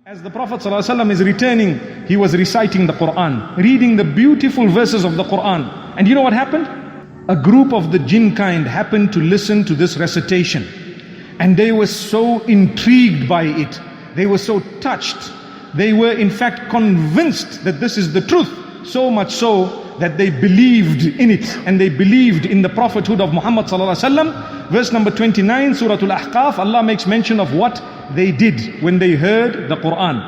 As the Prophet ﷺ is returning, he was reciting the Quran, reading the beautiful verses of the Quran. And you know what happened? A group of the jinn kind happened to listen to this recitation. And they were so intrigued by it. They were so touched. They were in fact convinced that this is the truth. So much so that they believed in it. And they believed in the prophethood of Muhammad ﷺ. Verse number 29, Surah Al-Ahqaf, Allah makes mention of what they did when they heard the Quran.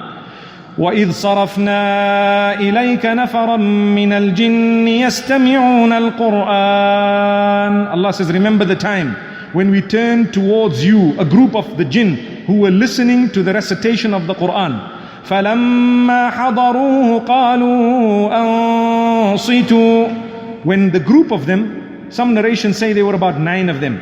وَإِذْ صَرَفْنَا إِلَيْكَ نَفَرًا مِّنَ الْجِنِّ يَسْتَمِعُونَ الْقُرْآنَ. Allah says, remember the time when we turned towards you a group of the jinn who were listening to the recitation of the Quran. فَلَمَّا حَضَرُوهُ قَالُوا أَنصِتُوا. When the group of them, some narrations say there were about 9 of them.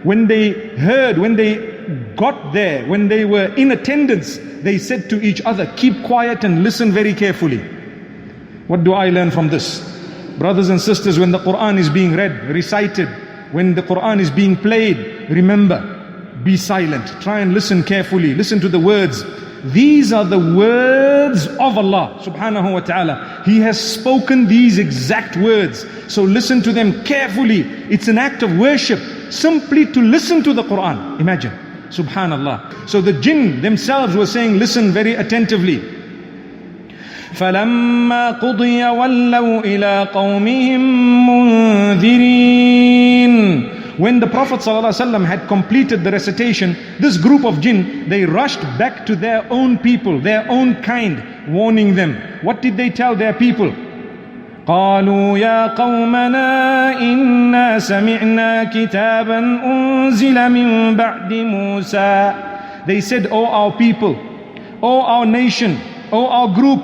When they heard, when they got there, when they were in attendance, they said to each other, keep quiet and listen very carefully. What do I learn from this? Brothers and sisters, when the Quran is being read, recited, when the Quran is being played, remember, be silent. Try and listen carefully. Listen to the words. These are the words of Allah subhanahu wa ta'ala. He has spoken these exact words. So listen to them carefully. It's an act of worship, simply to listen to the Quran. Imagine. Subhanallah. So the jinn themselves were saying, listen very attentively. فَلَمَّا قُضِيَ وَلَّوْا إِلَىٰ قَوْمِهِمْ مُنذِرِينَ. When the Prophet ﷺ had completed the recitation, this group of jinn, they rushed back to their own people, their own kind, warning them. What did they tell their people? قالوا يا قومنا إنا سمعنا كتابا أنزل من بعد موسى. They said, O our people, O our nation, O our group,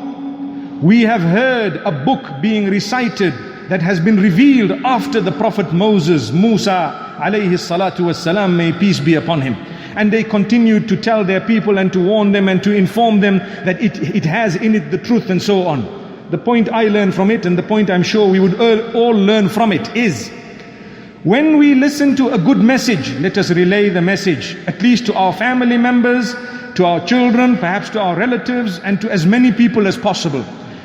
we have heard a book being recited that has been revealed after the Prophet Moses, Musa alayhi salatu wassalam, may peace be upon him. And they continued to tell their people and to warn them and to inform them that it has in it the truth and so on. The point I learned from it, and the point I'm sure we would all learn from it, is when we listen to a good message, let us relay the message, at least to our family members, to our children, perhaps to our relatives, and to as many people as possible.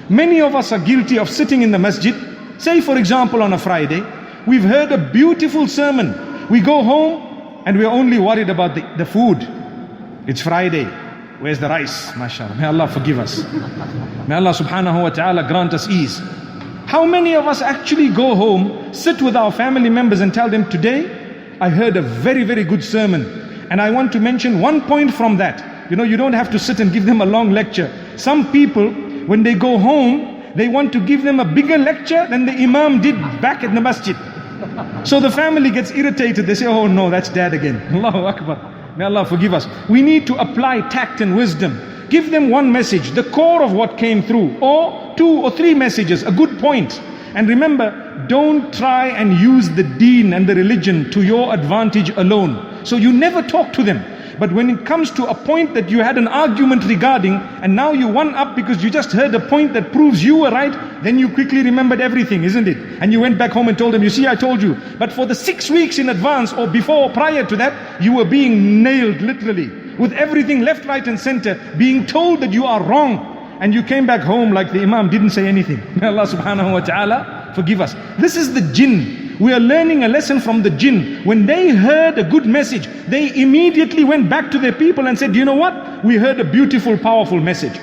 Many of us are guilty of sitting in the masjid. Say for example on a Friday, we've heard a beautiful sermon. We go home and we're only worried about the food. It's Friday. Where's the rice? MashaAllah. May Allah forgive us. May Allah subhanahu wa ta'ala grant us ease. How many of us actually go home, sit with our family members and tell them, today I heard a very, very good sermon. And I want to mention one point from that. You know, you don't have to sit and give them a long lecture. Some people, when they go home, they want to give them a bigger lecture than the imam did back at the masjid. So the family gets irritated. They say, oh no, that's dad again. Allahu Akbar. May Allah forgive us. We need to apply tact and wisdom. Give them one message, the core of what came through, or 2 or 3 messages, a good point. And remember, don't try and use the deen and the religion to your advantage alone. So you never talk to them. But when it comes to a point that you had an argument regarding, and now you won up because you just heard a point that proves you were right, then you quickly remembered everything, isn't it? And you went back home and told them, you see, I told you. But for the 6 weeks in advance or before or prior to that, you were being nailed literally, with everything left, right and center, being told that you are wrong. And you came back home like the imam didn't say anything. May Allah subhanahu wa ta'ala forgive us. This is the jinn. We are learning a lesson from the jinn. When they heard a good message, they immediately went back to their people and said, you know what? We heard a beautiful, powerful message.